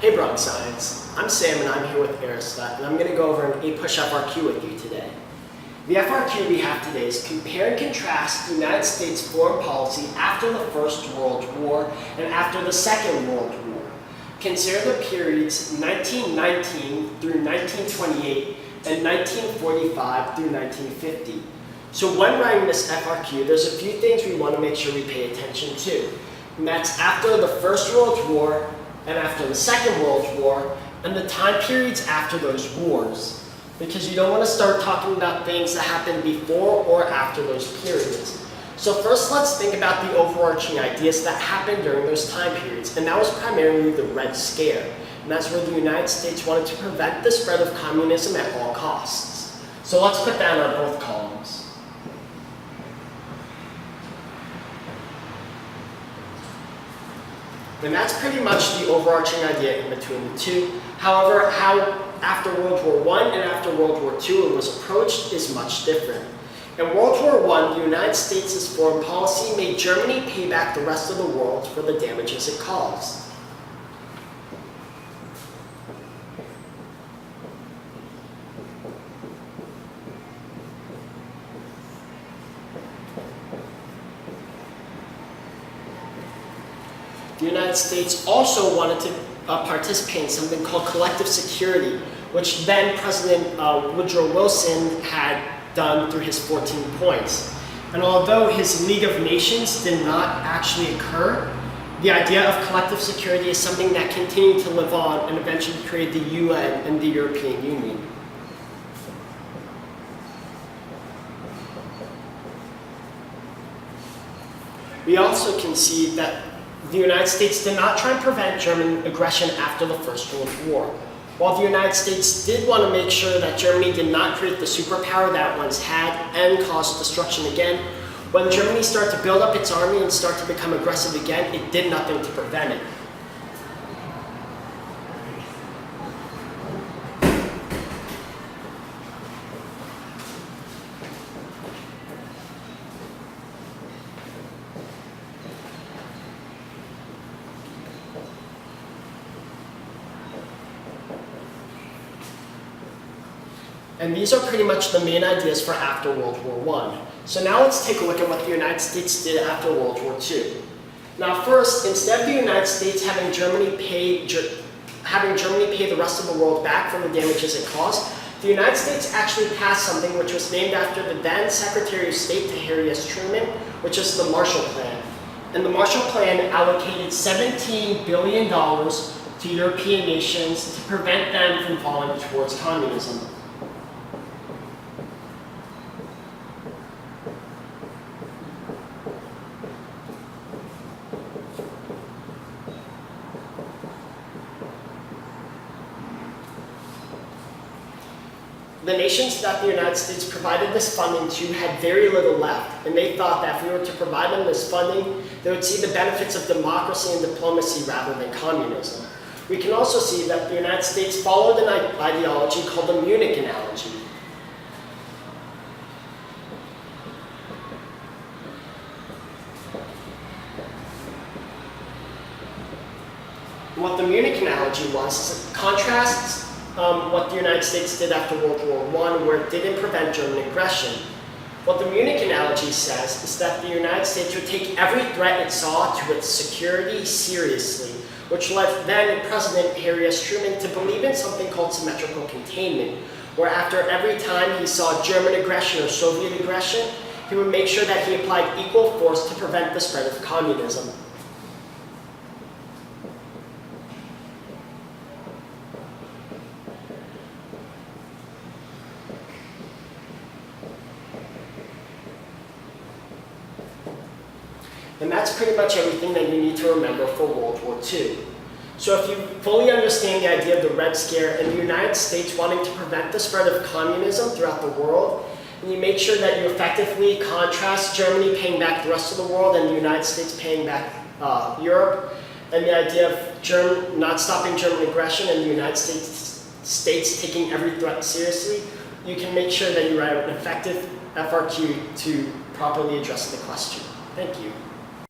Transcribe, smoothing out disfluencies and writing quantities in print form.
Hey Broad Science, I'm Sam and I'm here with Aristot, and I'm going to go over an 8-push FRQ with you today. The FRQ we have today is compare and contrast the United States foreign policy after the First World War and after the Second World War. Consider the periods 1919 through 1928 and 1945 through 1950. So when writing this FRQ, there's a few things we want to make sure we pay attention to. And that's after the First World War and after the Second World War, and the time periods after those wars. Because you don't want to start talking about things that happened before or after those periods. So first let's think about the overarching ideas that happened during those time periods, and that was primarily the Red Scare. And that's where the United States wanted to prevent the spread of communism at all costs. So let's put that on both columns. And that's pretty much the overarching idea in between the two. However, how after World War I and after World War II it was approached is much different. In World War I, the United States' foreign policy made Germany pay back the rest of the world for the damages it caused. The United States also wanted to participate in something called collective security, which then President Woodrow Wilson had done through his 14 points. And although his League of Nations did not actually occur, the idea of collective security is something that continued to live on and eventually created the UN and the European Union. We also can see that the United States did not try and prevent German aggression after the First World War. While the United States did want to make sure that Germany did not create the superpower that it once had and cause destruction again, when Germany started to build up its army and start to become aggressive again, it did nothing to prevent it. And these are pretty much the main ideas for after World War I. So now let's take a look at what the United States did after World War II. Now first, instead of the United States having Germany pay the rest of the world back for the damages it caused, the United States actually passed something which was named after the then Secretary of State to Harry S. Truman, which is the Marshall Plan. And the Marshall Plan allocated $17 billion to European nations to prevent them from falling towards communism. The nations that the United States provided this funding to had very little left, and they thought that if we were to provide them this funding, they would see the benefits of democracy and diplomacy rather than communism. We can also see that the United States followed an ideology called the Munich analogy. What the Munich analogy was is it contrasts what the United States did after World War I, where it didn't prevent German aggression. What the Munich analogy says is that the United States would take every threat it saw to its security seriously, which led then President Harry S. Truman to believe in something called symmetrical containment, where after every time he saw German aggression or Soviet aggression, he would make sure that he applied equal force to prevent the spread of communism. And that's pretty much everything that you need to remember for World War II. So if you fully understand the idea of the Red Scare and the United States wanting to prevent the spread of communism throughout the world, and you make sure that you effectively contrast Germany paying back the rest of the world and the United States paying back Europe, and the idea of not stopping German aggression and the United States taking every threat seriously, you can make sure that you write an effective FRQ to properly address the question. Thank you.